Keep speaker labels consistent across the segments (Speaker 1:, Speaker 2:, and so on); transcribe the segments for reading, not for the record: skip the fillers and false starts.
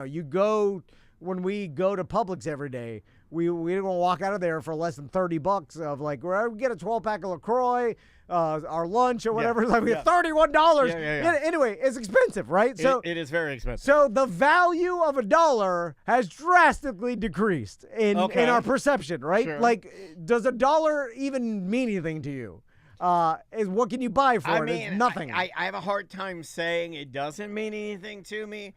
Speaker 1: You go when we go to Publix every day. We don't walk out of there for less than $30 of like we get a 12-pack of LaCroix, our lunch or whatever. It's like we get $31.
Speaker 2: Yeah.
Speaker 1: Anyway, it's expensive, right? So
Speaker 2: it is very expensive.
Speaker 1: So the value of $1 has drastically decreased in our perception, right?
Speaker 2: Sure.
Speaker 1: Like, does $1 even mean anything to you? What can you buy for it? It's nothing.
Speaker 2: I have a hard time saying it doesn't mean anything to me.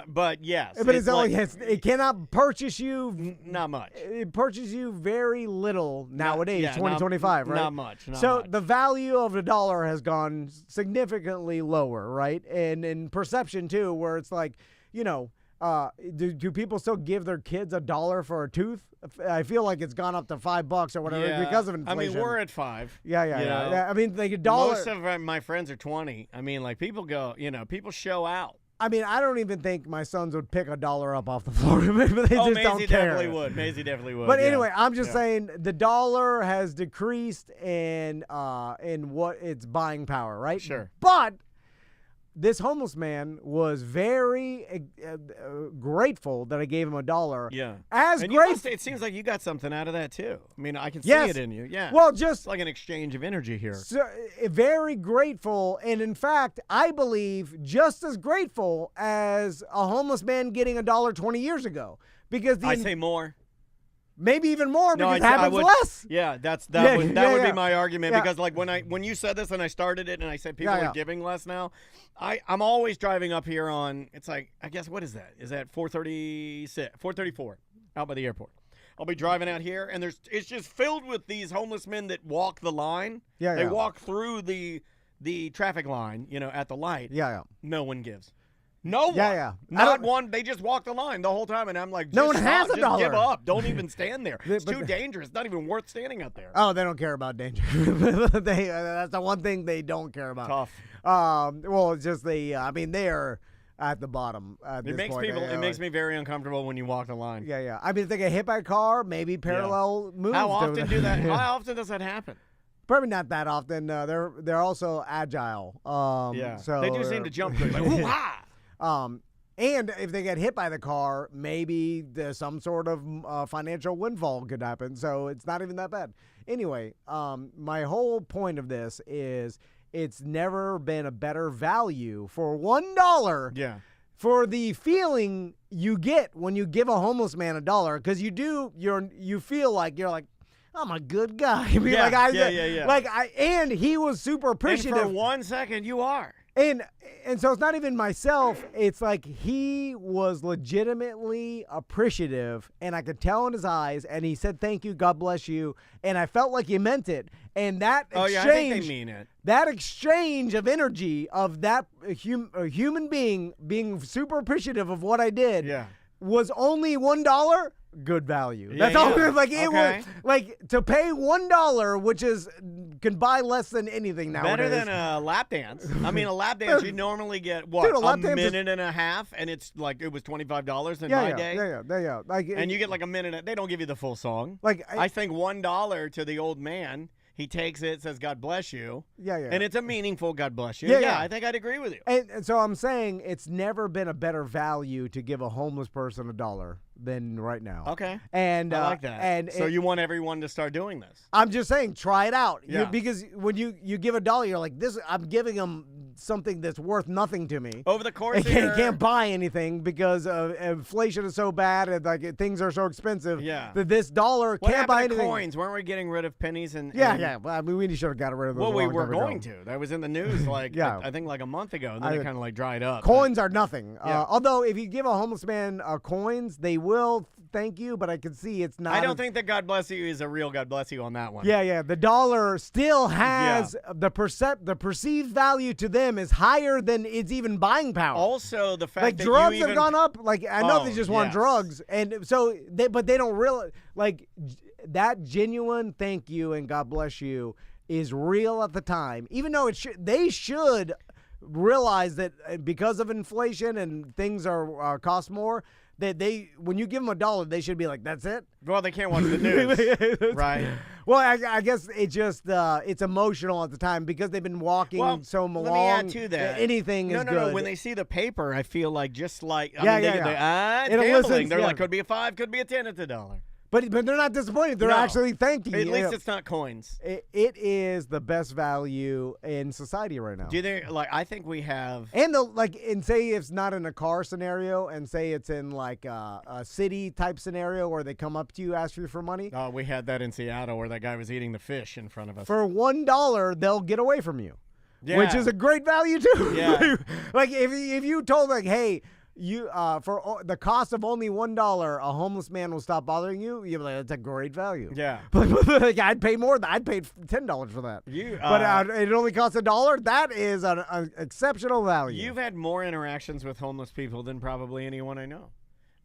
Speaker 2: But yes.
Speaker 1: But it cannot purchase you.
Speaker 2: Not much.
Speaker 1: It purchases you very little nowadays, 2025, right?
Speaker 2: Not much.
Speaker 1: The value of $1 has gone significantly lower, right? And in perception, too, where it's like, do people still give their kids $1 for a tooth? I feel like it's gone up to $5 or whatever because of inflation.
Speaker 2: I mean, we're at $5.
Speaker 1: Yeah. I mean, like $1.
Speaker 2: Most of my friends are 20. I mean, like people go, people show out.
Speaker 1: I mean, I don't even think my sons would pick $1 up off the floor, but they just don't care.
Speaker 2: Maisie definitely would.
Speaker 1: But anyway, I'm just saying the dollar has decreased in what its buying power, right?
Speaker 2: Sure.
Speaker 1: But this homeless man was very grateful that I gave him $1.
Speaker 2: Yeah.
Speaker 1: It
Speaker 2: seems like you got something out of that too. I mean, I can see it in you. Yeah.
Speaker 1: Well, just
Speaker 2: it's like an exchange of energy here.
Speaker 1: So, very grateful, and in fact, I believe just as grateful as a homeless man getting $1 20 years ago, because
Speaker 2: I say more.
Speaker 1: Maybe even more because it happens less.
Speaker 2: Yeah, that would be my argument because like when you said this and I started it and I said people are giving less now, I'm always driving up here on it's like I guess what is that? Is that 434 out by the airport? I'll be driving out here and it's just filled with these homeless men that walk the line. They walk through the traffic line, at the light. No one gives. No one. Not one. They just walk the line the whole time, and I'm like,
Speaker 1: no one has $1.
Speaker 2: Just give up. Don't even stand there. It's too dangerous. It's not even worth standing out there.
Speaker 1: Oh, they don't care about danger. That's the one thing they don't care about.
Speaker 2: Tough.
Speaker 1: Well, it's just they are at the bottom.
Speaker 2: It makes me very uncomfortable when you walk the line.
Speaker 1: Yeah. I mean, if they get hit by a car, maybe parallel moves.
Speaker 2: How often How often does that happen?
Speaker 1: Probably not that often. They're also agile. So
Speaker 2: they do seem to jump good. Like, woo-ha!
Speaker 1: And if they get hit by the car, maybe there's some sort of financial windfall could happen. So it's not even that bad. Anyway, my whole point of this is it's never been a better value for $1.
Speaker 2: Yeah.
Speaker 1: For the feeling you get when you give a homeless man $1, because you feel like you're like, I'm a good guy. And he was super appreciative.
Speaker 2: And for 1 second, you are.
Speaker 1: And so it's not even myself. It's like he was legitimately appreciative, and I could tell in his eyes, and he said, thank you, God bless you, and I felt like he meant it. And that exchange,
Speaker 2: I think they mean it.
Speaker 1: That exchange of energy of that human being super appreciative of what I did was only $1. Good value. That's all. Like it was like to pay $1, which can buy less than anything nowadays.
Speaker 2: Better than a lap dance. I mean, a lap dance you normally get a minute and a half, and it's like it was $25 in my day.
Speaker 1: Yeah. Like,
Speaker 2: and you get like a minute. They don't give you the full song.
Speaker 1: Like
Speaker 2: I think $1 to the old man. He takes it, says, God bless you.
Speaker 1: Yeah.
Speaker 2: And it's a meaningful God bless you.
Speaker 1: Yeah.
Speaker 2: I think I'd agree with you.
Speaker 1: And so I'm saying it's never been a better value to give a homeless person $1 than right now.
Speaker 2: Okay.
Speaker 1: And
Speaker 2: I like that. So you want everyone to start doing this?
Speaker 1: I'm just saying, try it out.
Speaker 2: Yeah.
Speaker 1: Because when you give $1, you're like, I'm giving them something that's worth nothing to me.
Speaker 2: Over the course of
Speaker 1: can't buy anything because inflation is so bad and like things are so expensive.
Speaker 2: Yeah.
Speaker 1: That this $1 can't buy anything.
Speaker 2: Coins? Weren't we getting rid of pennies and
Speaker 1: Yeah. Well, I mean, we should have got rid of those.
Speaker 2: Well, we were going to. That was in the news I think like a month ago, and then it kind of like dried up.
Speaker 1: Coins are nothing. Although if you give a homeless man coins, they will thank you, but I can see it's not.
Speaker 2: I don't think that God bless you is a real God bless you on that one.
Speaker 1: Yeah. The $1 still has the perceived value to them is higher than its even buying power.
Speaker 2: Also, the fact that
Speaker 1: drugs have gone up. Like I know they just want drugs, and so but they don't really like that genuine thank you and God bless you is real at the time, even though they should realize that because of inflation and things are cost more, that when you give them $1, they should be like, that's it.
Speaker 2: Well, they can't watch the news, right?
Speaker 1: Well, I guess it just it's emotional at the time because they've been walking so long.
Speaker 2: Let me add to that.
Speaker 1: Anything is good.
Speaker 2: No. When they see the paper, I feel like just like
Speaker 1: gambling.
Speaker 2: They're like, could be a $5, could be a $10, it's a $1.
Speaker 1: But they're not disappointed. They're actually thanking you.
Speaker 2: At least it's not coins.
Speaker 1: It is the best value in society right now.
Speaker 2: Do they I think we have,
Speaker 1: and say it's not in a car scenario, and say it's in like a city type scenario where they come up to you, ask you for money.
Speaker 2: Oh, we had that in Seattle where that guy was eating the fish in front of us.
Speaker 1: For $1, they'll get away from you, which is a great value too.
Speaker 2: Yeah.
Speaker 1: Like if you told hey. You for the cost of only $1, a homeless man will stop bothering you. You're like, that's a great value.
Speaker 2: Yeah,
Speaker 1: like, I'd pay more. I'd pay $10 for that. But it only costs $1. That is an exceptional value.
Speaker 2: You've had more interactions with homeless people than probably anyone I know.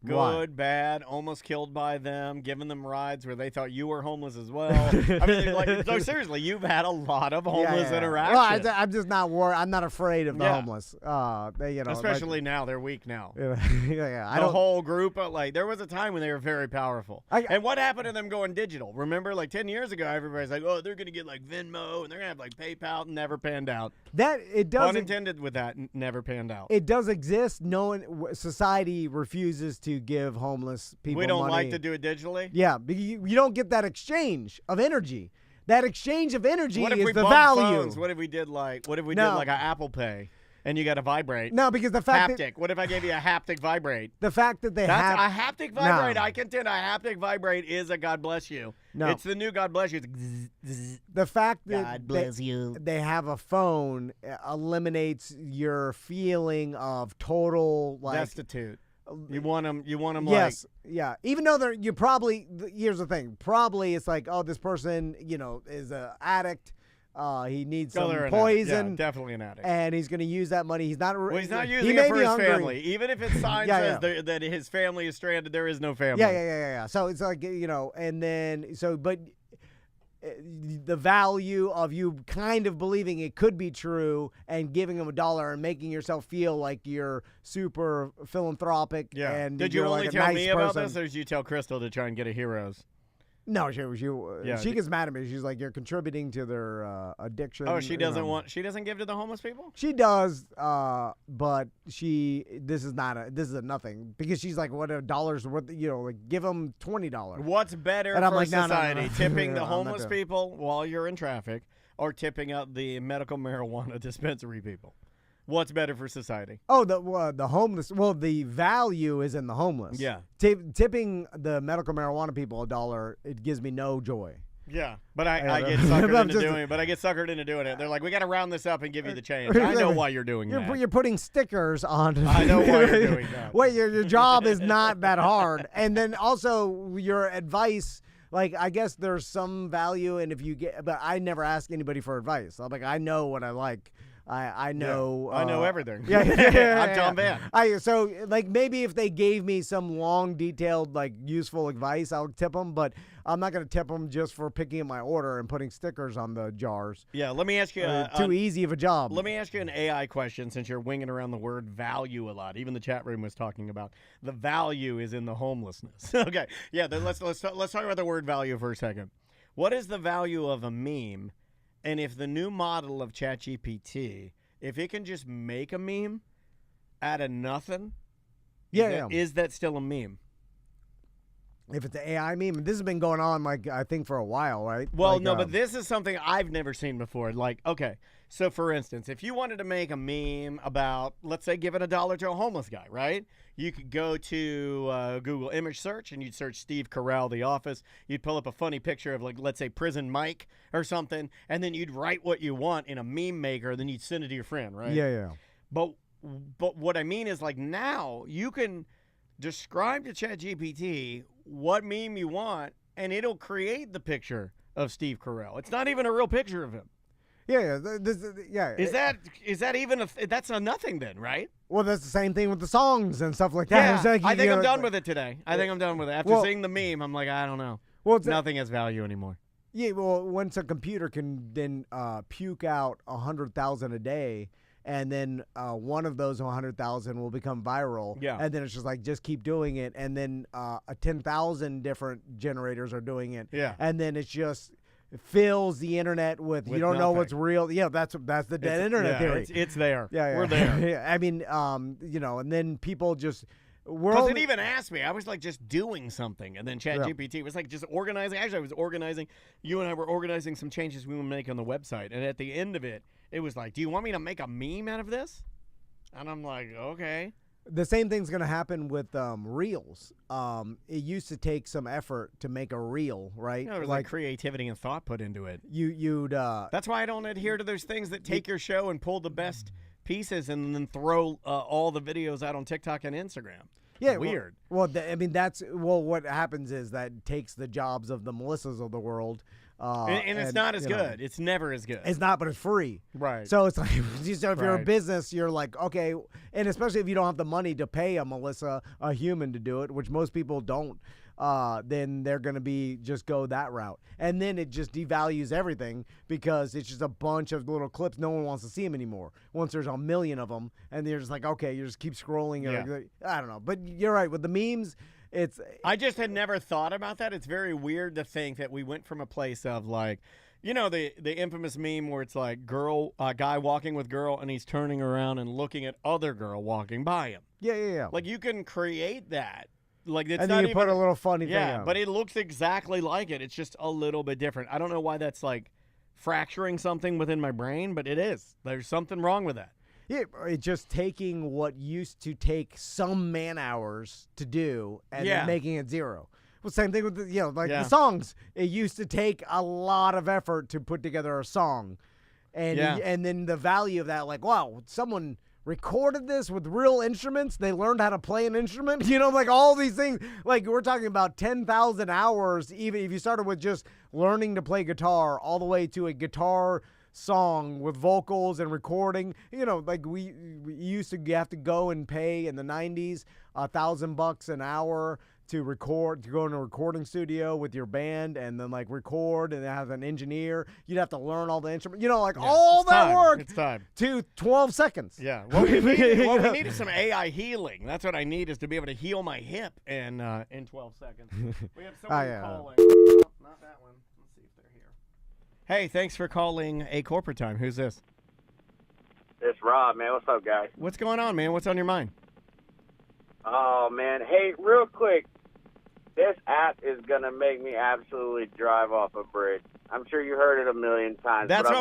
Speaker 2: Good,
Speaker 1: Why?
Speaker 2: bad, almost killed by them, giving them rides where they thought you were homeless as well. I mean, no, seriously, you've had a lot of homeless interactions.
Speaker 1: Well, I'm just not worried. I'm not afraid of the homeless.
Speaker 2: Especially now, they're weak now.
Speaker 1: The
Speaker 2: whole group, there was a time when they were very powerful. And what happened to them going digital? Remember, 10 years ago, everybody's like, oh, they're going to get Venmo, and they're going to have PayPal, never panned out.
Speaker 1: It does.
Speaker 2: Unintended with that, never panned out.
Speaker 1: It does exist. Society refuses to give homeless people
Speaker 2: We don't
Speaker 1: money.
Speaker 2: like to do it digitally?
Speaker 1: Yeah, you don't get that exchange of energy. That exchange of energy
Speaker 2: is
Speaker 1: the value.
Speaker 2: Phones? What if we did did an Apple Pay and you got to vibrate?
Speaker 1: No, because the fact
Speaker 2: haptic. What if I gave you a haptic vibrate?
Speaker 1: The fact that
Speaker 2: a haptic vibrate. No. I contend a haptic vibrate is a God bless you.
Speaker 1: No.
Speaker 2: It's the new God bless you.
Speaker 1: The fact that
Speaker 2: God bless you.
Speaker 1: They have a phone eliminates your feeling of total
Speaker 2: destitute. You want them
Speaker 1: yes, yeah. Even though here's the thing. Probably it's this person, is an addict. He needs some poison.
Speaker 2: Yeah, definitely an addict.
Speaker 1: And he's going to use that money. He's not
Speaker 2: using it for his family. Even if his sign says that his family is stranded, there is no family.
Speaker 1: Yeah. So it's and then but the value of you kind of believing it could be true and giving them $1 and making yourself feel like you're super philanthropic.
Speaker 2: Yeah.
Speaker 1: And
Speaker 2: did you only tell
Speaker 1: nice
Speaker 2: me
Speaker 1: person.
Speaker 2: about this, or did you tell Crystal to try and get a Heroes?
Speaker 1: No, she gets mad at me. She's like, you're contributing to their addiction.
Speaker 2: Oh, she doesn't give to the homeless people?
Speaker 1: She does, but this is a nothing because she's like, what $1 worth? Give them $20.
Speaker 2: What's better for society, no. Tipping the homeless people while you're in traffic, or tipping out the medical marijuana dispensary people? What's better for society?
Speaker 1: Oh, the homeless. Well, the value is in the homeless.
Speaker 2: Yeah.
Speaker 1: Tipping the medical marijuana people $1, it gives me no joy.
Speaker 2: Yeah, but I get suckered into doing it. But I get suckered into doing it. They're like, we got to round this up and give you the change. I know why you're doing that.
Speaker 1: You're putting stickers on.
Speaker 2: I know why you're doing that.
Speaker 1: Wait, your job is not that hard. And then also your advice. I guess there's some value in if you get, but I never ask anybody for advice. I'm like, I know what I like. I know.
Speaker 2: I know everything.
Speaker 1: Yeah.
Speaker 2: I'm Tom Van.
Speaker 1: So maybe if they gave me some long, detailed, useful advice, I'll tip them. But I'm not going to tip them just for picking up my order and putting stickers on the jars.
Speaker 2: Yeah. Let me ask you.
Speaker 1: Too easy of a job.
Speaker 2: Let me ask you an AI question, since you're winging around the word value a lot. Even the chat room was talking about the value is in the homelessness. Okay. Yeah. Then let's talk about the word value for a second. What is the value of a meme? And if the new model of ChatGPT, if it can just make a meme out of nothing, is that still a meme?
Speaker 1: If it's an AI meme, this has been going on, I think, for a while, right?
Speaker 2: Well, no, but this is something I've never seen before. Okay, so for instance, if you wanted to make a meme about, let's say, giving $1 to a homeless guy, right? You could go to Google image search and you'd search Steve Carell, The Office. You'd pull up a funny picture of, let's say, Prison Mike or something, and then you'd write what you want in a meme maker, then you'd send it to your friend, right?
Speaker 1: Yeah.
Speaker 2: But what I mean is, now you can describe to ChatGPT what meme you want, and it'll create the picture of Steve Carell. It's not even a real picture of him.
Speaker 1: Yeah.
Speaker 2: Is that even that's a nothing then, right?
Speaker 1: Well, that's the same thing with the songs and stuff like that.
Speaker 2: Yeah, I think I'm done with it today. I think I'm done with it. After seeing the meme, I'm like, I don't know. Well, nothing has value anymore.
Speaker 1: Yeah, well, once a computer can then puke out 100,000 a day, and then one of those 100,000 will become viral.
Speaker 2: Yeah.
Speaker 1: And then it's just keep doing it. And then 10,000 different generators are doing it.
Speaker 2: Yeah.
Speaker 1: And then it's just fills the internet with you don't know what's real. Yeah, that's the dead internet theory.
Speaker 2: It's there.
Speaker 1: Yeah,
Speaker 2: we're there.
Speaker 1: I mean, and then people just.
Speaker 2: Because it even asked me. I was like just doing something. And then ChatGPT was like just organizing. Actually, I was organizing. You and I were organizing some changes we would make on the website. And at the end of it, it was like, do you want me to make a meme out of this? And I'm like, okay.
Speaker 1: The same thing's going to happen with reels. It used to take some effort to make a reel, right?
Speaker 2: There was like creativity and thought put into it.
Speaker 1: You'd.
Speaker 2: That's why I don't adhere to those things that take your show and pull the best pieces and then throw all the videos out on TikTok and Instagram.
Speaker 1: Yeah,
Speaker 2: weird.
Speaker 1: Well, what happens is that takes the jobs of the Melissas of the world.
Speaker 2: And it's not as good. It's never as good.
Speaker 1: It's not, but it's free.
Speaker 2: Right.
Speaker 1: So it's like, if you're a business, you're like, okay, and especially if you don't have the money to pay a Melissa, a human, to do it, which most people don't, then they're going to just go that route. And then it just devalues everything because it's just a bunch of little clips. No one wants to see them anymore. Once there's a million of them, and they're just like, okay, you just keep scrolling.
Speaker 2: Yeah.
Speaker 1: I don't know. But you're right. With the memes,
Speaker 2: I just had never thought about that. It's very weird to think that we went from a place of like, the infamous meme where it's like guy walking with girl and he's turning around and looking at other girl walking by him.
Speaker 1: Yeah.
Speaker 2: Like you can create that. Like it's
Speaker 1: and
Speaker 2: not
Speaker 1: then you
Speaker 2: even,
Speaker 1: put a little funny thing
Speaker 2: Yeah,
Speaker 1: on.
Speaker 2: but it looks exactly like it. It's just a little bit different. I don't know why that's like fracturing something within my brain, but it is. There's something wrong with that.
Speaker 1: Yeah, it's just taking what used to take some man hours to do and then making it zero. Well, same thing with the songs. It used to take a lot of effort to put together a song, and then the value of that, like, wow, someone recorded this with real instruments. They learned how to play an instrument. Like all these things. Like we're talking about 10,000 hours. Even if you started with just learning to play guitar, all the way to a guitar song with vocals and recording. Like we used to have to go and pay in the 90s $1,000 an hour to record, to go in a recording studio with your band and then like record and have an engineer. You'd have to learn all the instruments, all that work.
Speaker 2: It's time.
Speaker 1: To 12 seconds.
Speaker 2: Yeah. What we need is some AI healing. That's what I need, is to be able to heal my hip in 12 seconds. We have someone calling. Oh, not that one. Let's see if they're here. Hey, thanks for calling A Corporate Time. Who's this?
Speaker 3: It's Rob, man. What's up, guys?
Speaker 2: What's going on, man? What's on your mind?
Speaker 3: Oh, man. Hey, real quick. This app is going to make me absolutely drive off a bridge. I'm sure you heard it a million times.
Speaker 2: That was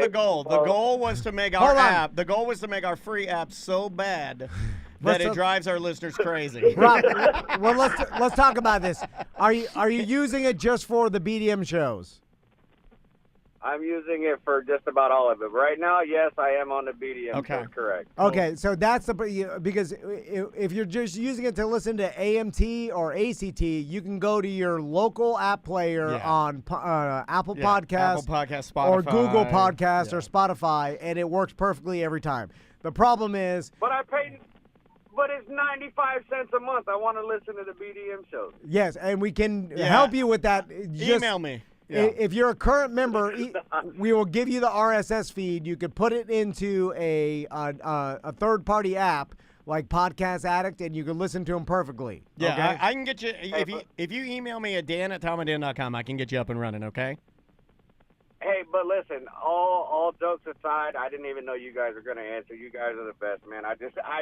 Speaker 2: the goal. The goal was to make our app, the goal was to make our free app so bad that it drives our listeners crazy.
Speaker 1: Rob, well, let's talk about this. Are you using it just for the BDM shows?
Speaker 3: I'm using it for just about all of it. Right now, yes, I am on the BDM. Okay. That's correct.
Speaker 1: Okay, so that's because if you're just using it to listen to AMT or ACT, you can go to your local app player on Apple Podcasts,
Speaker 2: Spotify,
Speaker 1: or Google Podcasts or Spotify, and it works perfectly every time. The problem is,
Speaker 3: but it's 95 cents a month. I want to listen to the BDM shows.
Speaker 1: Yes, and we can help you with that.
Speaker 2: Email me.
Speaker 1: Yeah. If you're a current member, we will give you the RSS feed. You could put it into a third-party app like Podcast Addict, and you can listen to them perfectly.
Speaker 2: Yeah,
Speaker 1: okay?
Speaker 2: I can get you. If you email me at dan@tomadan.com, I can get you up and running. Okay.
Speaker 3: Hey, but listen, all jokes aside, I didn't even know you guys were going to answer. You guys are the best, man.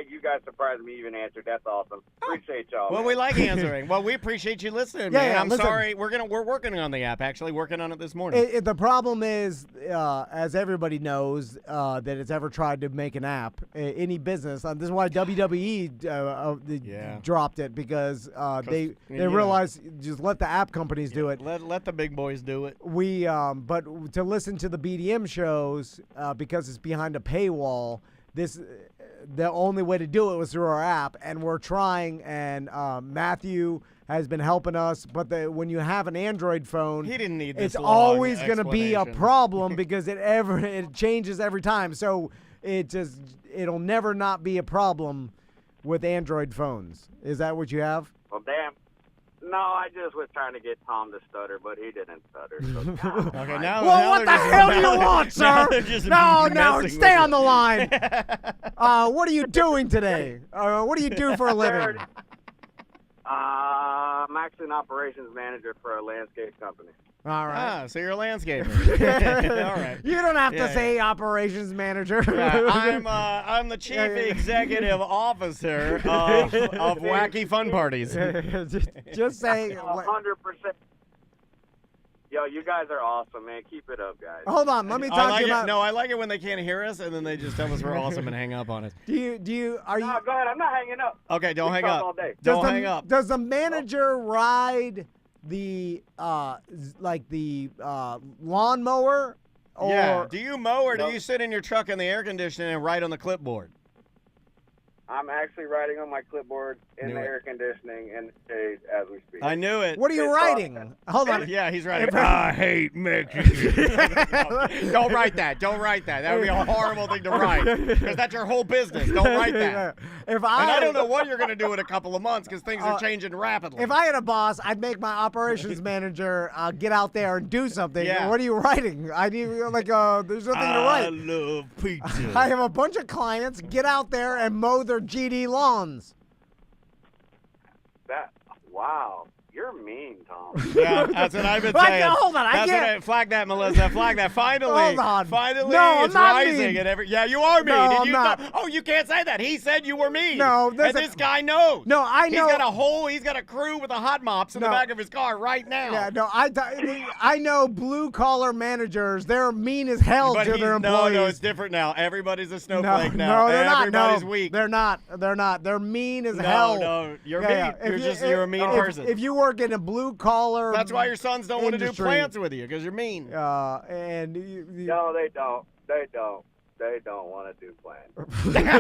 Speaker 3: You guys surprised me even answered. That's awesome. Appreciate y'all.
Speaker 2: Well,
Speaker 3: man.
Speaker 2: We like answering. Well, we appreciate you listening, man. I'm sorry. We're working on the app, actually. Working on it this morning.
Speaker 1: The problem is, as everybody knows that has ever tried to make an app, any business, this is why WWE dropped it, because they realized just let the app companies do it.
Speaker 2: Let the big boys do it.
Speaker 1: But to listen to the BDM shows, because it's behind a paywall, the only way to do it was through our app, and we're trying, and Matthew has been helping us, but when you have an Android phone,
Speaker 2: he didn't need this
Speaker 1: it's always going to be a problem because it changes every time. So it'll never not be a problem with Android phones. Is that what you have?
Speaker 3: Well, damn. No, I just was trying to get Tom to stutter, but he didn't stutter. So
Speaker 2: okay, now.
Speaker 1: Well, what the hell do you want, sir? No, stay on the line. What are you doing today? What do you do for a living?
Speaker 3: I'm actually an operations manager for a landscape company.
Speaker 1: All right.
Speaker 2: So you're a landscaper. All right.
Speaker 1: You don't have to say operations manager.
Speaker 2: I'm the chief executive officer of wacky fun parties.
Speaker 1: just say
Speaker 3: 100%. Yo, you guys are awesome, man. Keep it up, guys.
Speaker 1: Hold on, let me talk to you about.
Speaker 2: No, I like it when they can't hear us and then they just tell us we're awesome and hang up on us.
Speaker 1: Are you?
Speaker 3: No, go ahead. I'm not hanging up.
Speaker 2: Okay, don't hang up.
Speaker 3: All day.
Speaker 2: Don't hang up.
Speaker 1: Does the manager ride the lawnmower? Or,
Speaker 2: yeah. Do you mow or do you sit in your truck in the air conditioning and write on the clipboard?
Speaker 3: I'm actually writing on my clipboard in the air conditioning and shade as we speak.
Speaker 2: I knew it.
Speaker 1: What are you writing? Hold on.
Speaker 2: Yeah, he's writing. I hate Mexicans. Don't write that. Don't write that. That would be a horrible thing to write because that's your whole business. Don't write that. And I don't know what you're going to do in a couple of months because things are changing rapidly.
Speaker 1: If I had a boss, I'd make my operations manager get out there and do something.
Speaker 2: Yeah.
Speaker 1: What are you writing? I need there's nothing to write.
Speaker 2: I love pizza.
Speaker 1: I have a bunch of clients. Get out there and mow their GD lawns.
Speaker 3: Wow. You're mean, Tom.
Speaker 2: Yeah, that's what I've been saying.
Speaker 1: Hold on, I can't.
Speaker 2: Flag that, Melissa. Flag that. Finally.
Speaker 1: Hold on.
Speaker 2: Finally,
Speaker 1: no,
Speaker 2: it's
Speaker 1: I'm not
Speaker 2: rising.
Speaker 1: mean.
Speaker 2: Yeah, you are mean.
Speaker 1: No, I'm not.
Speaker 2: Oh, you can't say that. He said you were mean.
Speaker 1: No,
Speaker 2: and this guy knows.
Speaker 1: No, I know.
Speaker 2: He's got a crew with a hot mops in the back of his car right now.
Speaker 1: Yeah, no, I know blue-collar managers. They're mean as hell to their employees.
Speaker 2: No, it's different now. Everybody's a snowflake now.
Speaker 1: No, they're not.
Speaker 2: Everybody's weak.
Speaker 1: They're not. They're mean as hell.
Speaker 2: No, you're mean. You're a mean person.
Speaker 1: If you work in a blue-collar,
Speaker 2: that's why your sons don't want to do plants with you because you're mean.
Speaker 3: No, they don't. They don't want to do plants.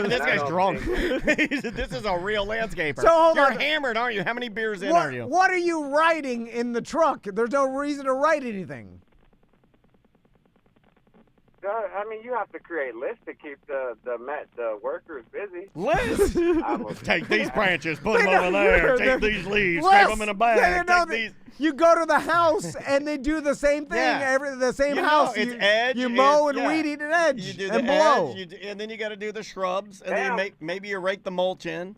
Speaker 2: This guy's drunk. This is a real landscaper.
Speaker 1: So hold
Speaker 2: You're
Speaker 1: on.
Speaker 2: hammered, aren't you? How many beers in are you?
Speaker 1: What are you writing in the truck? There's no reason to write anything.
Speaker 3: I mean, you have to create lists to keep the workers busy.
Speaker 2: Lists? Take these branches, put them over there. Take these leaves, stick them in a bag.
Speaker 1: You go to the house and they do the same thing. The same house.
Speaker 2: It's edge.
Speaker 1: You mow and weed eat an edge.
Speaker 2: You do
Speaker 1: and
Speaker 2: the
Speaker 1: blow.
Speaker 2: edge, and then you got to do the shrubs, and then maybe you rake the mulch in.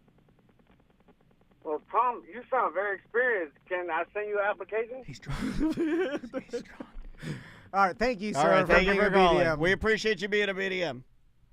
Speaker 3: Well, Tom, you sound very experienced. Can I send you an application?
Speaker 2: He's drunk. He's drunk.
Speaker 1: All right, thank you, sir.
Speaker 2: All right, thank you for calling.
Speaker 1: BDM.
Speaker 2: We appreciate you being a BDM.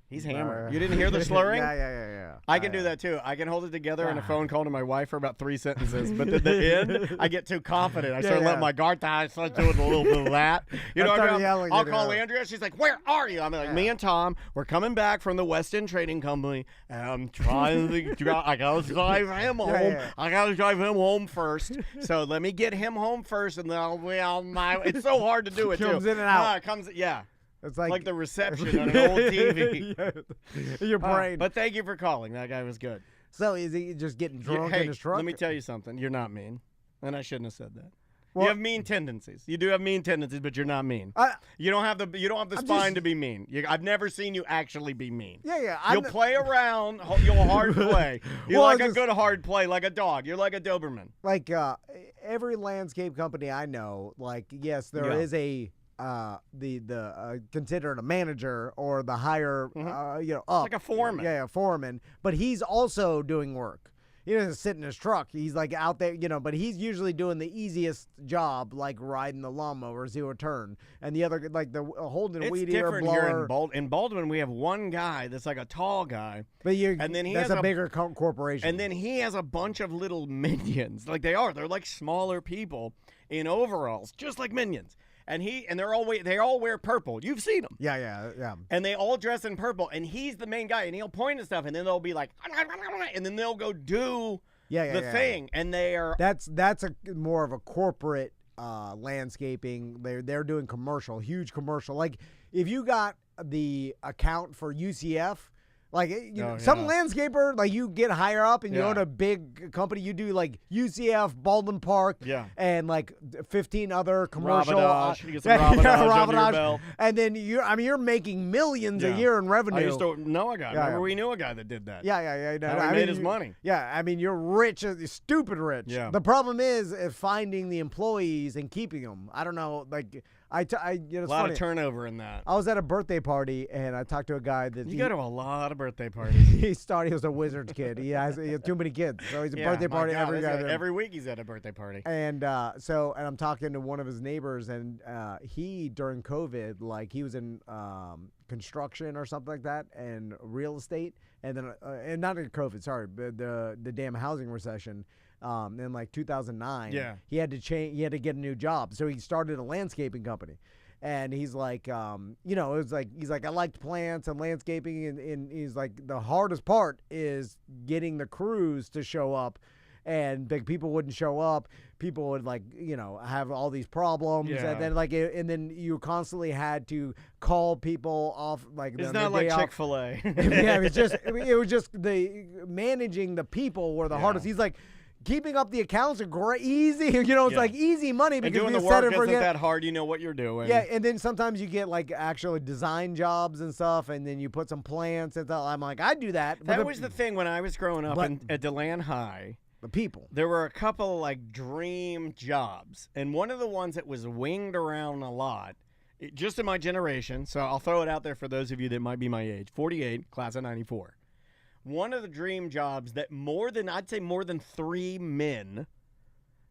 Speaker 2: He's hammered. You didn't hear the slurring?
Speaker 1: Yeah.
Speaker 2: I can do that too. I can hold it together in a phone call to my wife for about 3 sentences, but at the end, I get too confident. I start letting my guard down. I start doing a little bit of that. You know, I'll call Andrea. She's like, "Where are you?" I'm like, "Me and Tom, we're coming back from the West End Trading Company, and I'm trying to. I gotta drive him home. I gotta drive him home first. So let me get him home first, and then I'll be on my. It's so hard to do it.
Speaker 1: Comes
Speaker 2: too.
Speaker 1: in and out.
Speaker 2: It comes. Yeah.
Speaker 1: It's
Speaker 2: like the reception on an old TV.
Speaker 1: Your brain.
Speaker 2: But thank you for calling. That guy was good.
Speaker 1: So is he just getting drunk in his truck?
Speaker 2: Let me tell you something. You're not mean. And I shouldn't have said that.
Speaker 1: Well,
Speaker 2: you have mean tendencies. You do have mean tendencies, but you're not mean. You don't have the spine to be mean. I've never seen you actually be mean.
Speaker 1: Yeah.
Speaker 2: You'll play around. You'll hard play. You're like a good hard play, like a dog. You're like a Doberman.
Speaker 1: Like every landscape company I know, like yes, there is a considered a manager or the higher up,
Speaker 2: like a foreman.
Speaker 1: Yeah, foreman. But he's also doing work. He doesn't sit in his truck. He's like out there, but he's usually doing the easiest job, like riding the lawnmower, zero turn, and the other like the holding weed eater blower. It's different
Speaker 2: here in Baldwin. We have one guy that's like a tall guy,
Speaker 1: and then that's a bigger corporation.
Speaker 2: And then he has a bunch of little minions, like they're like smaller people in overalls, just like minions. And they all wear purple. You've seen them.
Speaker 1: Yeah.
Speaker 2: And they all dress in purple. And he's the main guy. And he'll point at stuff. And then they'll be like, and then they'll go do the thing. And they are.
Speaker 1: That's more of a corporate landscaping. They're doing commercial, huge commercial. Like if you got the account for UCF. Like some landscaper, like you get higher up and you own a big company. You do like UCF, Baldwin Park, and like 15 other commercial.
Speaker 2: Rabotage. You get some Rabotage under your belt.
Speaker 1: And then you're making millions a year in revenue.
Speaker 2: I used to know a guy. Remember, we knew a guy that did that.
Speaker 1: Yeah.
Speaker 2: How he made his money.
Speaker 1: Yeah, I mean, you're rich, stupid rich.
Speaker 2: Yeah.
Speaker 1: The problem is finding the employees and keeping them. I don't know, like it's
Speaker 2: a lot
Speaker 1: funny.
Speaker 2: of turnover in that.
Speaker 1: I was at a birthday party and I talked to a guy that
Speaker 2: you go to a lot of birthday parties.
Speaker 1: he was a Wizards kid. He has too many kids, so he's a birthday party
Speaker 2: every week. He's at a birthday party.
Speaker 1: And and I'm talking to one of his neighbors, and he during COVID, like he was in construction or something like that, and real estate, and then and not in COVID, sorry, but the damn housing recession. In like 2009, he had to change. He had to get a new job, so he started a landscaping company. And he's like, it was like he's like, I liked plants and landscaping, and he's like, the hardest part is getting the crews to show up, and big people wouldn't show up. People would have all these problems, and then then you constantly had to call people off. Like
Speaker 2: it's not like Chick-fil-A.
Speaker 1: Yeah, it was just the managing the people were the hardest. He's like, keeping up the accounts are easy. It's like easy money because
Speaker 2: doing the work isn't that hard. You know what you're doing.
Speaker 1: Yeah, and then sometimes you get like actual design jobs and stuff, and then you put some plants and stuff. I'm like, I do that.
Speaker 2: That was the thing when I was growing up at DeLand High.
Speaker 1: The people.
Speaker 2: There were a couple of like dream jobs, and one of the ones that was winged around a lot, just in my generation. So I'll throw it out there for those of you that might be my age. 48, class of 94. One of the dream jobs that I'd say more than 3 men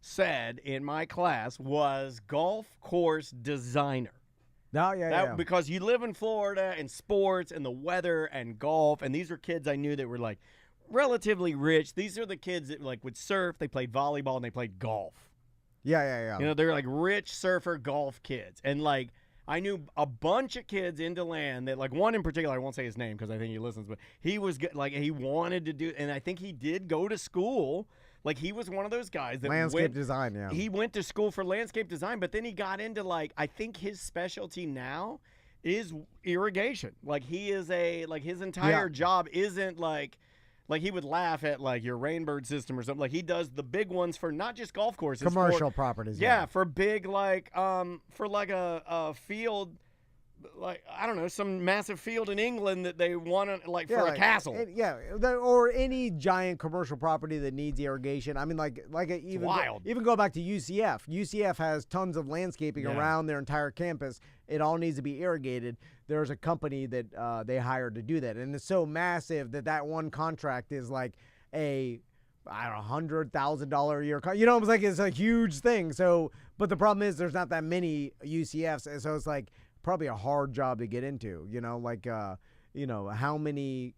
Speaker 2: said in my class was golf course designer. Because you live in Florida and sports and the weather and golf, and these are kids I knew that were like relatively rich. These are the kids that like would surf, they played volleyball, and they played golf.
Speaker 1: Yeah.
Speaker 2: They're like rich surfer golf kids. And like I knew a bunch of kids in DeLand that, like one in particular, I won't say his name because I think he listens, but he was like, he wanted to do, and I think he did go to school. Like he was one of those guys that
Speaker 1: landscape design. Yeah,
Speaker 2: he went to school for landscape design, but then he got into like, I think his specialty now is irrigation. Like he is his entire job isn't like he would laugh at like your Rainbird system or something. Like he does the big ones for not just golf courses,
Speaker 1: commercial properties.
Speaker 2: Yeah, for big like for like a field, like I don't know, some massive field in England that they want to like for a castle.
Speaker 1: Or any giant commercial property that needs irrigation. I mean, even go back to UCF. UCF has tons of landscaping around their entire campus. It all needs to be irrigated. There's a company that they hired to do that, and it's so massive that one contract is like $100,000 a year. It's a huge thing. So, but the problem is there's not that many UCFs, and so it's like probably a hard job to get into. How many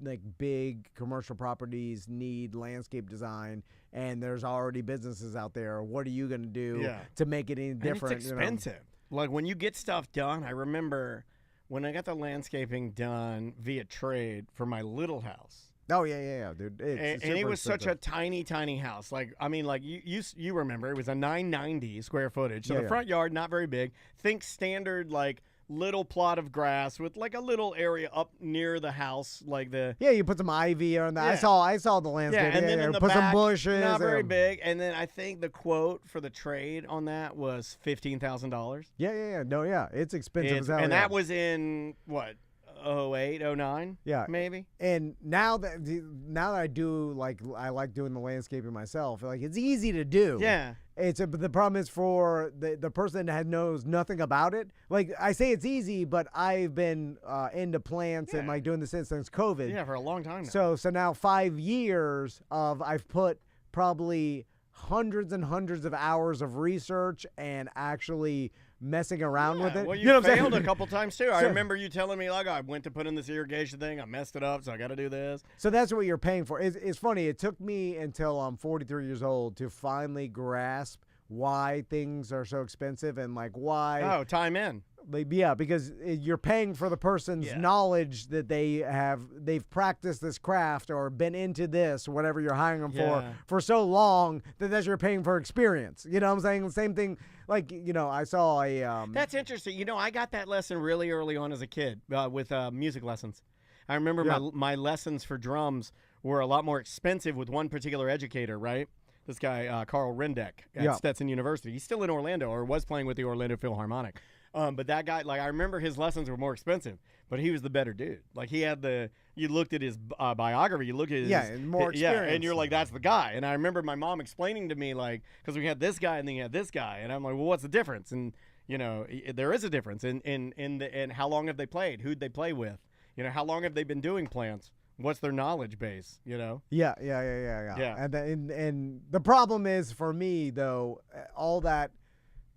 Speaker 1: like big commercial properties need landscape design, and there's already businesses out there. What are you going to do to make it any different?
Speaker 2: And it's expensive. Like when you get stuff done, I remember when I got the landscaping done via trade for my little house.
Speaker 1: Oh yeah, dude.
Speaker 2: And it was such a tiny house. Like I mean, like you remember it was a 990 square footage. So the front yard not very big. Think standard like little plot of grass with like a little area up near the house, like
Speaker 1: you put some ivy on that. I saw the landscape.
Speaker 2: And then in the
Speaker 1: put
Speaker 2: back,
Speaker 1: some bushes.
Speaker 2: Not very big. And then I think the quote for the trade on that was $15,000.
Speaker 1: Yeah. It's expensive as hell.
Speaker 2: And that was in what? 08, 09?
Speaker 1: Yeah.
Speaker 2: Maybe.
Speaker 1: And now that I do I like doing the landscaping myself, like it's easy to do.
Speaker 2: Yeah.
Speaker 1: But the problem is for the person that knows nothing about it. Like I say it's easy, but I've been into plants and like doing this since COVID.
Speaker 2: Yeah, for a long time now.
Speaker 1: So now 5 years I've put probably hundreds and hundreds of hours of research and actually messing around with it.
Speaker 2: Well, you failed a couple times too. I remember you telling me like I went to put in this irrigation thing, I messed it up, so I got to do this.
Speaker 1: So that's what you're paying for. It's funny. It took me until I'm 43 years old to finally grasp why things are so expensive and like why.
Speaker 2: Oh, time in.
Speaker 1: Because you're paying for the person's knowledge that they've practiced this craft or been into this, whatever you're hiring them for so long that you're paying for experience. You know what I'm saying? The same thing. Like, I saw a.
Speaker 2: That's interesting. I got that lesson really early on as a kid with music lessons. I remember my lessons for drums were a lot more expensive with one particular educator, right? This guy, Carl Rendeck at Stetson University. He's still in Orlando or was playing with the Orlando Philharmonic. But that guy, like, I remember his lessons were more expensive, but he was the better dude. Like, he had you looked at his biography, you look at his.
Speaker 1: Yeah, more experience.
Speaker 2: Yeah, and you're like, that's the guy. And I remember my mom explaining to me, like, because we had this guy and then you had this guy. And I'm like, well, what's the difference? And, there is a difference in how long have they played, who'd they play with, how long have they been doing plants, what's their knowledge base,
Speaker 1: Yeah. And the problem is for me though, all that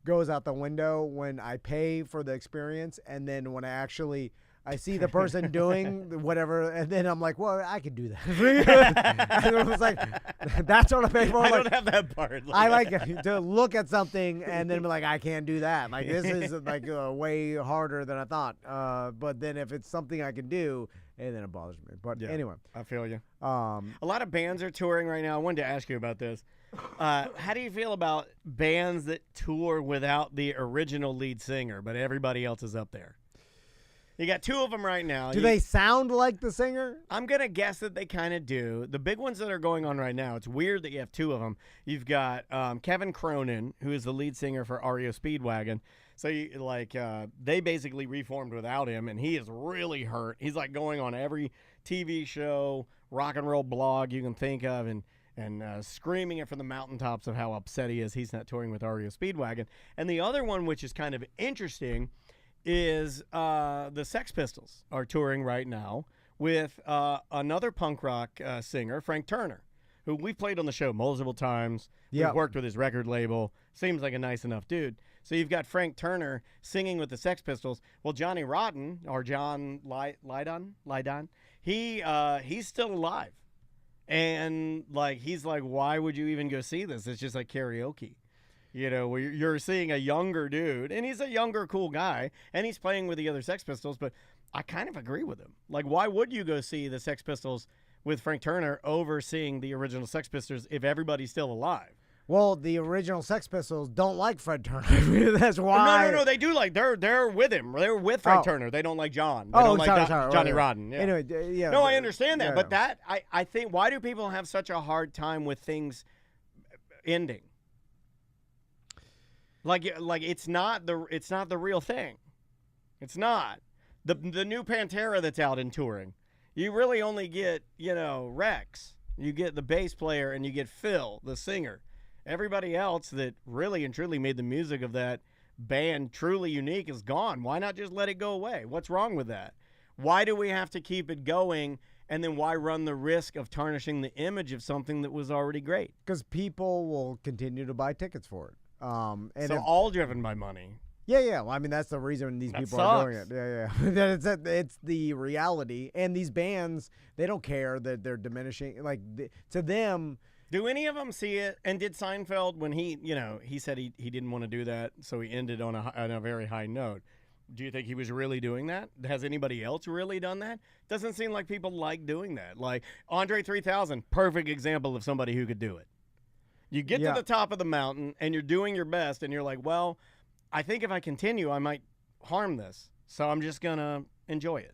Speaker 1: goes out the window when I pay for the experience, and then when I see the person doing whatever, and then I'm like, well, I could do that. And it was like, that's what I pay for.
Speaker 2: I don't have that part.
Speaker 1: I like to look at something and then be like, I can't do that. Like, this is like way harder than I thought. But then if it's something I can do, and then it bothers me. But anyway.
Speaker 2: I feel you. A lot of bands are touring right now. I wanted to ask you about this. How do you feel about bands that tour without the original lead singer, but everybody else is up there? You got two of them right now.
Speaker 1: Do they sound like the singer?
Speaker 2: I'm going to guess that they kind of do. The big ones that are going on right now, it's weird that you have two of them. You've got Kevin Cronin, who is the lead singer for REO Speedwagon. So, they basically reformed without him, and he is really hurt. He's, going on every TV show, rock and roll blog you can think of, and screaming it from the mountaintops of how upset he is he's not touring with REO Speedwagon. And the other one, which is kind of interesting, is the Sex Pistols are touring right now with another punk rock singer, Frank Turner, who we've played on the show multiple times. We've worked with his record label. Seems like a nice enough dude. So you've got Frank Turner singing with the Sex Pistols. Well, Johnny Rotten, or John Lydon, he's still alive. And, he's like, why would you even go see this? It's just like karaoke. Where you're seeing a younger dude, and he's a younger, cool guy, and he's playing with the other Sex Pistols, but I kind of agree with him. Why would you go see the Sex Pistols with Frank Turner over seeing the original Sex Pistols if everybody's still alive?
Speaker 1: Well, the original Sex Pistols don't like Fred Turner. That's why.
Speaker 2: No, they do they're with him. They're with Frank Turner. They don't like John. They don't like Johnny Rotten. Yeah.
Speaker 1: Anyway, yeah.
Speaker 2: No, I understand that, but that I think, why do people have such a hard time with things ending? It's not the real thing. It's not. The new Pantera that's out and touring. You really only get, Rex. You get the bass player and you get Phil, the singer. Everybody else that really and truly made the music of that band truly unique is gone. Why not just let it go away? What's wrong with that? Why do we have to keep it going, and then why run the risk of tarnishing the image of something that was already great?
Speaker 1: Because people will continue to buy tickets for it.
Speaker 2: All driven by money.
Speaker 1: Yeah. Well, I mean, that's the reason these people are doing it. Yeah. It's the reality. And these bands, they don't care that they're diminishing. To them.
Speaker 2: Do any of them see it? And did Seinfeld, when he said he didn't want to do that, so he ended on a very high note. Do you think he was really doing that? Has anybody else really done that? Doesn't seem like people like doing that. Like Andre 3000, perfect example of somebody who could do it. You get to the top of the mountain, and you're doing your best, and you're like, well, I think if I continue, I might harm this. So I'm just going to enjoy it.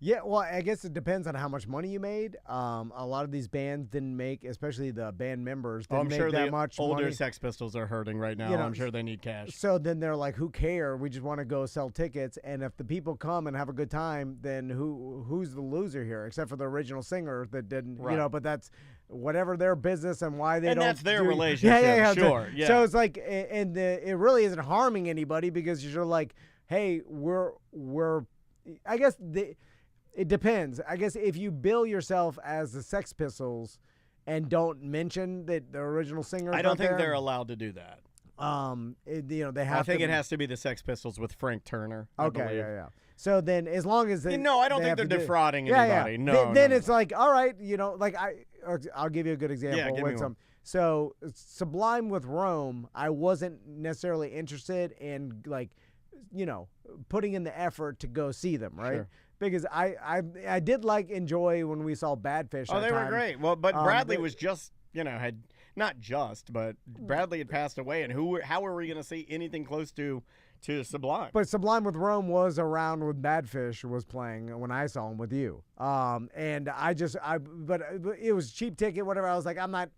Speaker 1: Yeah, well, I guess it depends on how much money you made. A lot of these bands didn't make, especially the band members, didn't make that much money.
Speaker 2: Older Sex Pistols are hurting right now. I'm sure they need cash.
Speaker 1: So then they're like, who cares? We just want to go sell tickets. And if the people come and have a good time, then who's the loser here? Except for the original singer that didn't, but that's whatever their business and why they don't.
Speaker 2: And that's their relationship, sure. Yeah.
Speaker 1: So it's like, it really isn't harming anybody because you're like, hey, we're I guess it depends. I guess if you bill yourself as the Sex Pistols and don't mention that the original singer,
Speaker 2: I don't think they're allowed to do that.
Speaker 1: They have.
Speaker 2: I think it has to be the Sex Pistols with Frank Turner.
Speaker 1: Okay, yeah. So then, as long as they,
Speaker 2: I don't think they're defrauding anybody.
Speaker 1: No, then it's like, all right, I'll give you a good example.
Speaker 2: Yeah, give me one.
Speaker 1: So Sublime with Rome, I wasn't necessarily interested in putting in the effort to go see them, right? Sure. Because I did enjoy when we saw Badfish.
Speaker 2: Oh, they were great. Well, but Bradley was just, had not just, but Bradley had passed away, and how were we going to see anything close to Sublime?
Speaker 1: But Sublime with Rome was around when Badfish was playing when I saw him with you. And but it was cheap ticket, whatever. I was like, I'm not.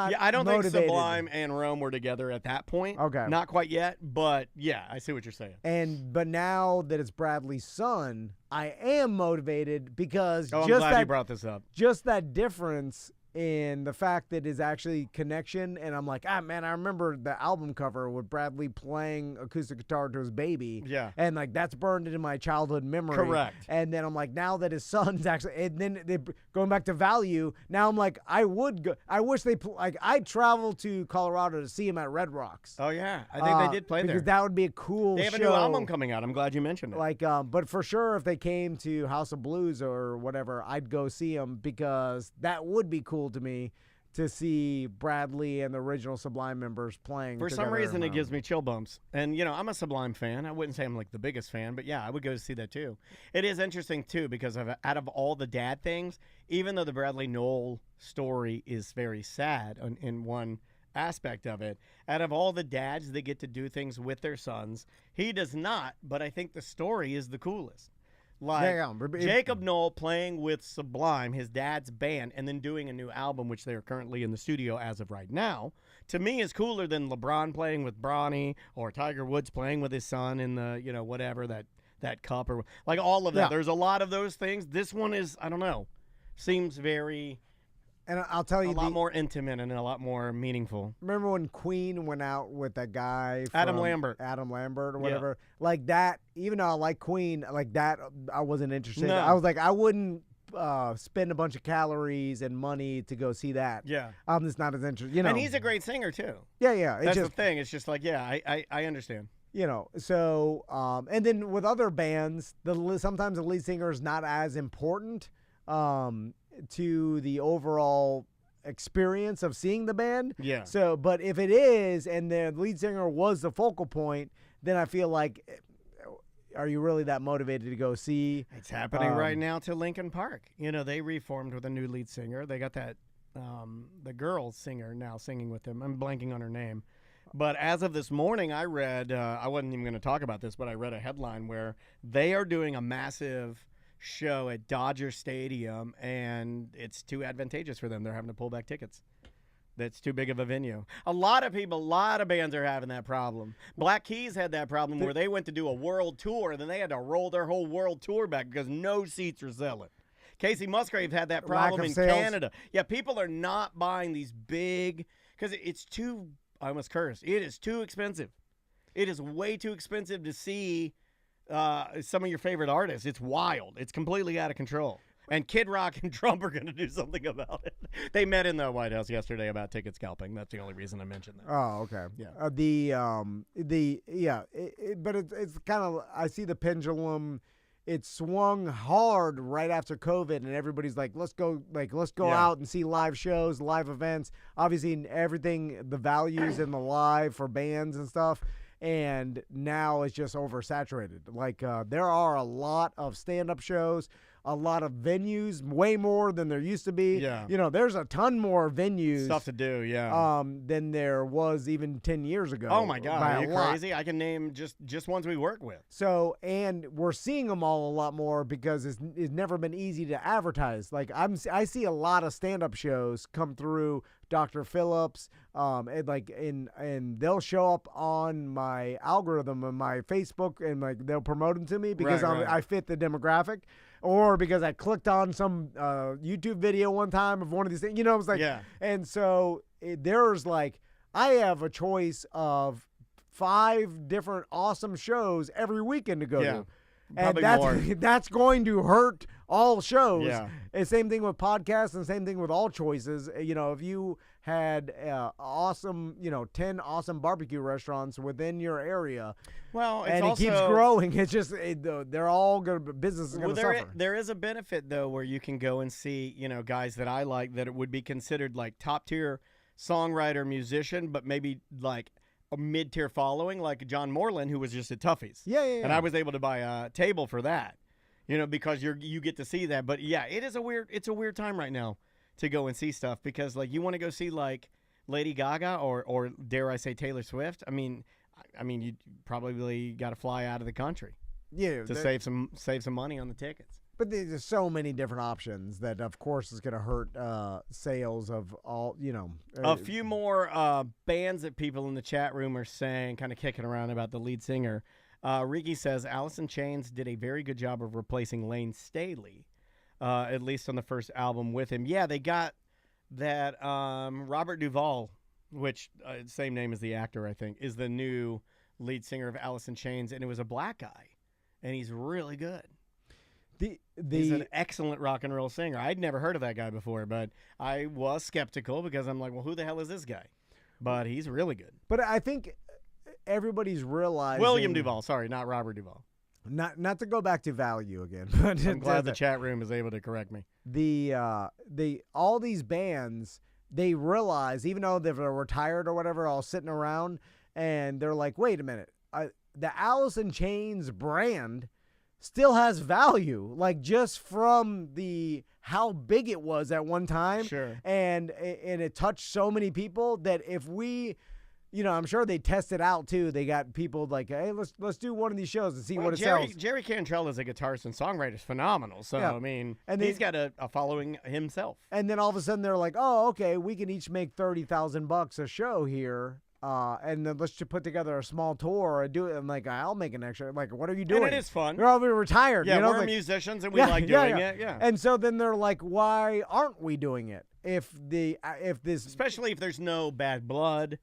Speaker 2: Yeah, I don't
Speaker 1: motivated.
Speaker 2: think Sublime and Rome were together at that point.
Speaker 1: Okay.
Speaker 2: Not quite yet, but yeah, I see what you're saying.
Speaker 1: But now that it's Bradley's son, I am motivated because
Speaker 2: I'm glad you brought this up.
Speaker 1: Just that difference in the fact that it's actually connection. And I'm like, man, I remember the album cover with Bradley playing acoustic guitar to his baby.
Speaker 2: Yeah.
Speaker 1: And like that's burned into my childhood memory.
Speaker 2: Correct.
Speaker 1: And then I'm like, now that his son's actually, and then they going back to value. Now I'm like, I would go. I wish they I'd travel to Colorado to see him at Red Rocks.
Speaker 2: Oh yeah, I think they did play there
Speaker 1: because that would be a cool.
Speaker 2: They have
Speaker 1: show.
Speaker 2: a new album coming out. I'm glad you mentioned it.
Speaker 1: Like, but for sure, if they came to House of Blues or whatever, I'd go see them because that would be cool to me to see Bradley and the original Sublime members playing.
Speaker 2: For some reason, it gives me chill bumps. And, I'm a Sublime fan. I wouldn't say I'm like the biggest fan, but yeah, I would go to see that too. It is interesting too because out of all the dad things, even though the Bradley Noel story is very sad in one aspect of it, out of all the dads that get to do things with their sons, he does not, but I think the story is the coolest. Like Jacob Noel playing with Sublime, his dad's band, and then doing a new album, which they are currently in the studio as of right now, to me is cooler than LeBron playing with Bronny or Tiger Woods playing with his son in the, whatever, that cup or like all of that. Yeah. There's a lot of those things. This one is, I don't know, seems very...
Speaker 1: And I'll tell you,
Speaker 2: a lot more intimate and a lot more meaningful.
Speaker 1: Remember when Queen went out with that guy,
Speaker 2: Adam Lambert
Speaker 1: or whatever, like that? Even though I like Queen, like that, I wasn't interested. No. I was like, I wouldn't spend a bunch of calories and money to go see that.
Speaker 2: Yeah,
Speaker 1: I'm just not as interested.
Speaker 2: And he's a great singer too.
Speaker 1: Yeah.
Speaker 2: That's the thing. It's just like, I understand.
Speaker 1: So and then with other bands, sometimes the lead singer is not as important. To the overall experience of seeing the band.
Speaker 2: Yeah.
Speaker 1: So, but if it is, and the lead singer was the focal point, then I feel like, are you really that motivated to go see?
Speaker 2: It's happening right now to Linkin Park. They reformed with a new lead singer. They got that, the girl singer now singing with them. I'm blanking on her name. But as of this morning, I read, I wasn't even going to talk about this, but I read a headline where they are doing a massive show at Dodger Stadium, and it's too advantageous for them. They're having to pull back tickets. That's too big of a venue. A lot of bands are having that problem. Black Keys had that problem where they went to do a world tour, and then they had to roll their whole world tour back because no seats are selling. Casey Musgrave had that problem in Canada. Yeah, people are not buying these big because it's too, I almost cursed, it is too expensive. It is way too expensive to see some of your favorite artists. It's wild. It's completely out of control. And Kid Rock and Trump are going to do something about it. They met in the White House yesterday about ticket scalping. That's the only reason I mentioned that.
Speaker 1: Oh, okay.
Speaker 2: Yeah.
Speaker 1: But it's kind of, I see the pendulum. It swung hard right after COVID, and everybody's like, let's go out and see live shows, live events. Obviously, everything, the values in the live for bands and stuff. And now it's just oversaturated. Like there are a lot of stand-up shows, a lot of venues, way more than there used to be.
Speaker 2: Yeah.
Speaker 1: There's a ton more venues.
Speaker 2: Stuff to do, yeah.
Speaker 1: Than there was even 10 years ago.
Speaker 2: Oh, my God. Are you crazy? I can name just ones we work with.
Speaker 1: So, and we're seeing them all a lot more because it's never been easy to advertise. Like, I see a lot of stand-up shows come through Dr. Phillips, and they'll show up on my algorithm on my Facebook, and like they'll promote them to me because I fit the demographic, or because I clicked on some YouTube video one time of one of these things. It's like,
Speaker 2: yeah.
Speaker 1: And so there's like, I have a choice of 5 different awesome shows every weekend to go to. And that's going to hurt all shows.
Speaker 2: Yeah.
Speaker 1: And same thing with podcasts, and same thing with all choices. If you had awesome, 10 awesome barbecue restaurants within your area,
Speaker 2: it
Speaker 1: keeps growing. It's just they're all business is going to suffer.
Speaker 2: There is a benefit though where you can go and see guys that I like that it would be considered like top tier songwriter, musician, but maybe like a mid-tier following, like John Moreland, who was just at Tuffy's.
Speaker 1: Yeah.
Speaker 2: And I was able to buy a table for that, because you get to see that. But yeah, it's a weird time right now to go and see stuff because like you want to go see like Lady Gaga or dare I say Taylor Swift. I mean, you probably got to fly out of the country.
Speaker 1: Yeah.
Speaker 2: To save some money on the tickets.
Speaker 1: But there's so many different options that, of course, is going to hurt sales of all,
Speaker 2: A few more bands that people in the chat room are saying, kind of kicking around about the lead singer. Ricky says, Alice in Chains did a very good job of replacing Lane Staley, at least on the first album with him. Yeah, they got that Robert Duvall, which same name as the actor, I think, is the new lead singer of Alice in Chains, and it was a black guy, and he's really good. He's an excellent rock and roll singer. I'd never heard of that guy before, but I was skeptical because I'm like, well, who the hell is this guy? But he's really good.
Speaker 1: But I think everybody's realizing
Speaker 2: William Duvall, sorry, not Robert Duvall.
Speaker 1: Not to go back to value again, but
Speaker 2: I'm glad the chat room is able to correct me.
Speaker 1: All these bands, they realize, even though they're retired or whatever, all sitting around, and they're like, wait a minute, the Alice in Chains brand still has value, like just from how big it was at one time.
Speaker 2: Sure.
Speaker 1: And it touched so many people that if we, I'm sure they test it out too. They got people like, hey, let's do one of these shows and see what it sells.
Speaker 2: Jerry Cantrell as a guitarist and songwriter is phenomenal. So, yeah. I mean, and he's got a following himself.
Speaker 1: And then all of a sudden they're like, oh, okay, we can each make $30,000 a show here. And then let's just put together a small tour and do it. And like, I'll make an extra. Like, what are you doing?
Speaker 2: And it is fun.
Speaker 1: You're all retired.
Speaker 2: Yeah, we're
Speaker 1: like,
Speaker 2: musicians and we like doing it. Yeah.
Speaker 1: And so then they're like, why aren't we doing it?
Speaker 2: Especially if there's no bad blood,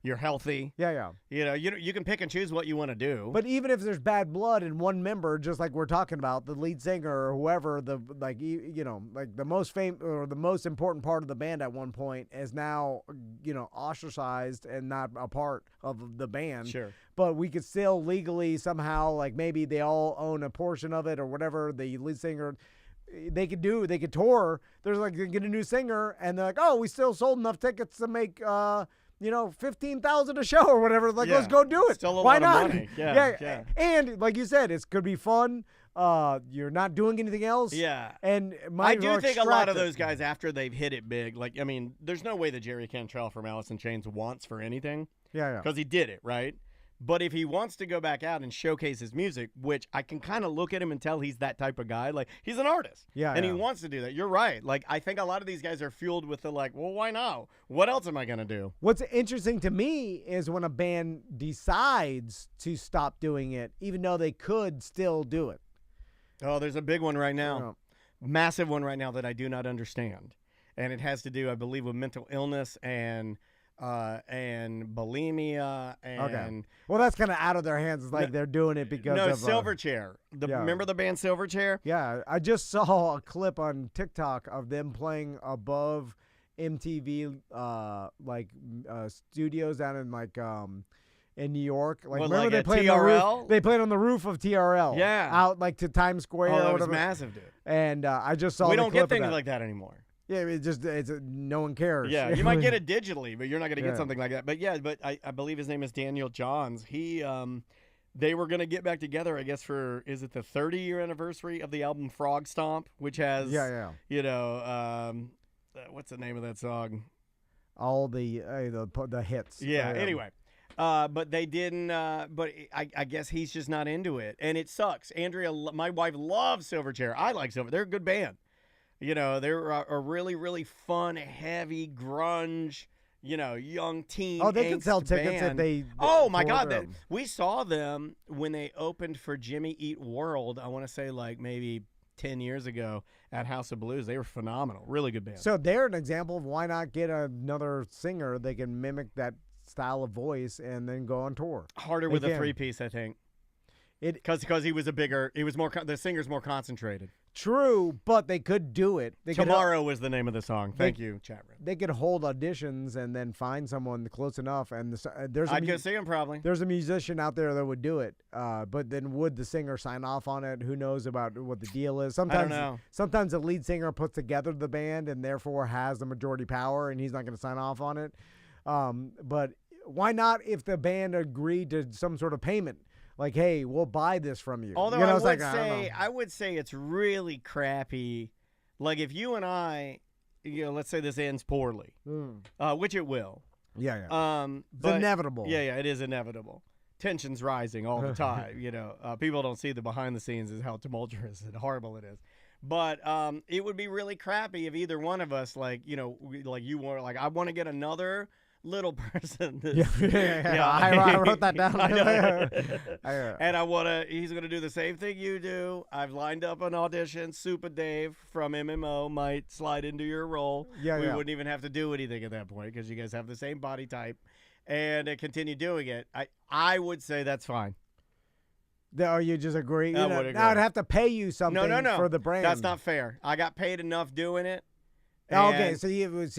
Speaker 2: you're healthy.
Speaker 1: Yeah.
Speaker 2: You can pick and choose what you want to do.
Speaker 1: But even if there's bad blood in one member, just like we're talking about, the lead singer or whoever, the most famous or the most important part of the band at one point is now, ostracized and not a part of the band.
Speaker 2: Sure.
Speaker 1: But we could still legally somehow, like maybe they all own a portion of it or whatever. The lead singer, they could tour. There's like, they get a new singer and they're like, oh, we still sold enough tickets to make, 15,000 a show or whatever. Like, let's go do it.
Speaker 2: Still
Speaker 1: Why
Speaker 2: lot
Speaker 1: not?
Speaker 2: Of money. Yeah.
Speaker 1: And like you said, it could be fun. You're not doing anything else.
Speaker 2: Yeah.
Speaker 1: And
Speaker 2: I do think a lot of those guys, after they've hit it big, like, I mean, there's no way that Jerry Cantrell from Alice in Chains wants for anything.
Speaker 1: Yeah.
Speaker 2: Because he did it, right? But if he wants to go back out and showcase his music, which I can kind of look at him and tell he's that type of guy, like, he's an artist.
Speaker 1: Yeah.
Speaker 2: And he wants to do that. You're right. Like, I think a lot of these guys are fueled with the, like, well, why not? What else am I going to do?
Speaker 1: What's interesting to me is when a band decides to stop doing it, even though they could still do it.
Speaker 2: Oh, there's a big one right now. Massive one right now that I do not understand. And it has to do, I believe, with mental illness and bulimia and
Speaker 1: okay. Well, that's kind of out of their hands. It's like they're doing it because of
Speaker 2: Silverchair. Remember the band Silverchair?
Speaker 1: Yeah, I just saw a clip on TikTok of them playing above MTV studios down in New York. Like, remember
Speaker 2: like
Speaker 1: they played
Speaker 2: TRL?
Speaker 1: They played on the roof of TRL.
Speaker 2: Yeah,
Speaker 1: out like to Times Square.
Speaker 2: Oh, that
Speaker 1: or
Speaker 2: was
Speaker 1: whatever.
Speaker 2: Massive, dude.
Speaker 1: And I just saw.
Speaker 2: We
Speaker 1: the
Speaker 2: don't
Speaker 1: clip
Speaker 2: get things
Speaker 1: of that.
Speaker 2: like that anymore.
Speaker 1: Yeah, no one cares.
Speaker 2: Yeah, you might get it digitally, but you're not going to get something like that. But yeah, I believe his name is Daniel Johns. He, they were going to get back together, I guess, is it the 30-year anniversary of the album Frog Stomp, which has, what's the name of that song?
Speaker 1: All the hits.
Speaker 2: Yeah. Anyway, but they didn't. But I guess he's just not into it, and it sucks. Andrea, my wife, loves Silverchair. I like Silverchair. They're a good band. They're a really, really fun, heavy grunge, young teen.
Speaker 1: Oh, they can sell tickets
Speaker 2: band.
Speaker 1: if they.
Speaker 2: Oh my God! We saw them when they opened for Jimmy Eat World. I want to say like maybe 10 years ago at House of Blues. They were phenomenal. Really good band.
Speaker 1: So they're an example of why not get another singer they can mimic that style of voice and then go on tour.
Speaker 2: Harder with a three-piece, I think. Because the singer's more concentrated.
Speaker 1: True, but they could do it.
Speaker 2: Tomorrow was the name of the song. Thank you, chat room.
Speaker 1: They could hold auditions and then find someone close enough. And
Speaker 2: I'd go see him probably.
Speaker 1: There's a musician out there that would do it. But then would the singer sign off on it? Who knows about what the deal is? Sometimes,
Speaker 2: I don't know.
Speaker 1: Sometimes the lead singer puts together the band and therefore has the majority power, and he's not going to sign off on it. But why not if the band agreed to some sort of payment? Like, hey, we'll buy this from you.
Speaker 2: Although I would say it's really crappy. Like if you and I, let's say this ends poorly, which it will.
Speaker 1: Yeah. It's inevitable.
Speaker 2: Yeah, it is inevitable. Tension's rising all the time. People don't see the behind the scenes is how tumultuous and horrible it is. But it would be really crappy if either one of us, I want to get another little person.
Speaker 1: I wrote that down.
Speaker 2: I know. And he's going to do the same thing you do. I've lined up an audition. Super Dave from MMO might slide into your role. We wouldn't even have to do anything at that point because you guys have the same body type. And continue doing it. I would say that's fine.
Speaker 1: Or you just agree?
Speaker 2: I would agree.
Speaker 1: Now I'd have to pay you something for the brand.
Speaker 2: That's not fair. I got paid enough doing it.
Speaker 1: Okay, so you're not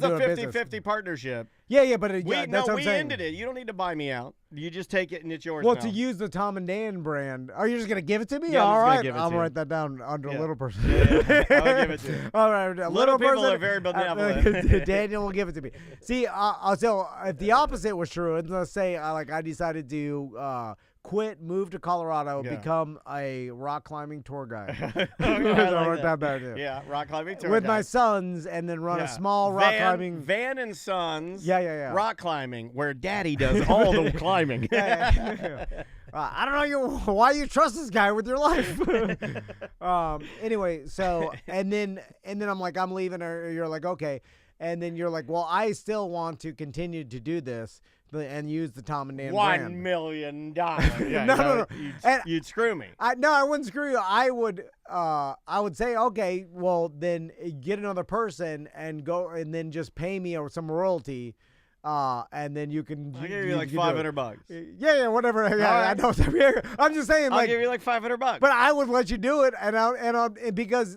Speaker 1: doing
Speaker 2: this is a 50-50 partnership.
Speaker 1: Yeah, but that's what I'm
Speaker 2: we
Speaker 1: saying.
Speaker 2: ended it. You don't need to buy me out. You just take it and it's yours.
Speaker 1: Well,
Speaker 2: now.
Speaker 1: to use the Tom and Dan brand, are you just gonna give it to me?
Speaker 2: Yeah,
Speaker 1: all right,
Speaker 2: I'll
Speaker 1: write that down under little person.
Speaker 2: Yeah. I'll give it to you.
Speaker 1: All right,
Speaker 2: little people
Speaker 1: person,
Speaker 2: are very benevolent.
Speaker 1: Daniel will give it to me. See, so if the opposite was true, and let's say I decided to quit, move to Colorado, become a rock climbing tour guide.
Speaker 2: Yeah, rock climbing tour
Speaker 1: with
Speaker 2: guide.
Speaker 1: My sons, and then run a small rock climbing
Speaker 2: van and sons.
Speaker 1: Yeah.
Speaker 2: Rock climbing, where Daddy does all the climbing.
Speaker 1: I don't know why you trust this guy with your life. Anyway, so and then I'm like, I'm leaving, or you're like, okay, and then you're like, well, I still want to continue to do this. And use the Tom and Dan brand.
Speaker 2: $1 million.
Speaker 1: No.
Speaker 2: You'd screw me.
Speaker 1: I wouldn't screw you. I would say, okay, well then get another person and go, and then just pay me some royalty, and then you can.
Speaker 2: I'll give you like $500.
Speaker 1: Yeah, whatever. Yeah, right. I know. I'm just saying,
Speaker 2: I'll give you like $500.
Speaker 1: But I would let you do it, and because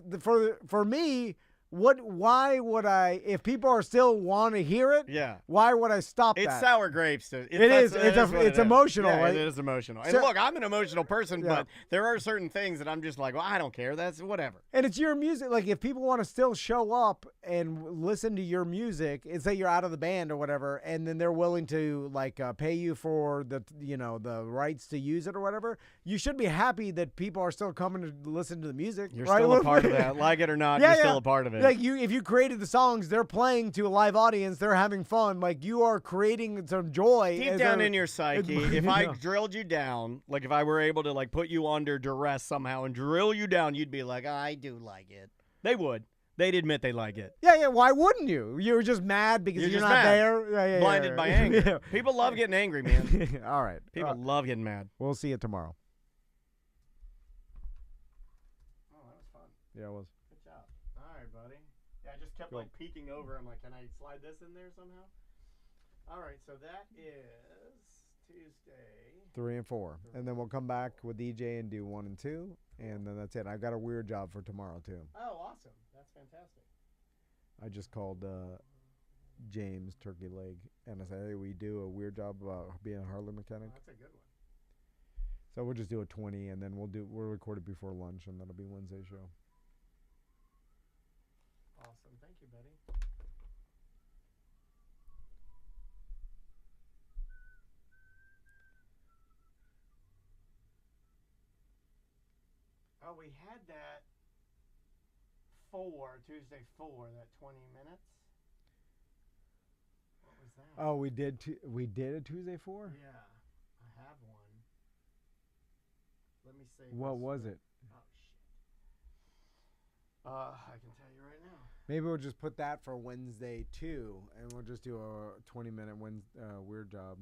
Speaker 1: for me. Why would I, if people are still want to hear it?
Speaker 2: Yeah.
Speaker 1: Why would I stop that?
Speaker 2: It's sour grapes.
Speaker 1: It's emotional, right?
Speaker 2: It is emotional. And look, I'm an emotional person, but there are certain things that I'm just like, well, I don't care. That's whatever.
Speaker 1: And it's your music. Like, if people want to still show up and listen to your music, and say you're out of the band or whatever, and then they're willing to pay you for the rights to use it or whatever, you should be happy that people are still coming to listen to the music.
Speaker 2: You're
Speaker 1: right?
Speaker 2: still a part of that. Like it or not, you're still a part of it.
Speaker 1: Like if you created the songs, they're playing to a live audience, they're having fun. Like you are creating some joy.
Speaker 2: Deep down in your psyche, if I drilled you down, like if I were able to put you under duress somehow and drill you down, you'd be like, I do like it. They would. They'd admit they like it.
Speaker 1: Yeah. Why wouldn't you? You're just mad because you're not there. Yeah,
Speaker 2: blinded by anger. People love getting angry, man.
Speaker 1: All right.
Speaker 2: People love getting mad.
Speaker 1: We'll see you tomorrow.
Speaker 2: Oh, that was fun.
Speaker 1: Yeah, it was.
Speaker 2: I just kept peeking over. I'm like, can I slide this in there somehow? All right, so that is Tuesday.
Speaker 1: 3 and 4. And then we'll come back with EJ and do 1 and 2. And then that's it. I've got a weird job for tomorrow, too.
Speaker 2: Oh, awesome. That's fantastic.
Speaker 1: I just called James Turkey Leg, and I said, hey, we do a weird job about being a Harley mechanic.
Speaker 2: Oh, that's a good one.
Speaker 1: So we'll just do a 20, and then we'll record it before lunch, and that'll be Wednesday's show.
Speaker 2: Awesome. Thank you, buddy. Oh, we had that Tuesday 4, that 20 minutes. What was that?
Speaker 1: Oh, we did a Tuesday 4?
Speaker 2: Yeah, I have one. Let me see.
Speaker 1: What was it?
Speaker 2: Oh, shit. I can tell you right now.
Speaker 1: Maybe we'll just put that for Wednesday too, and we'll just do a 20-minute weird job.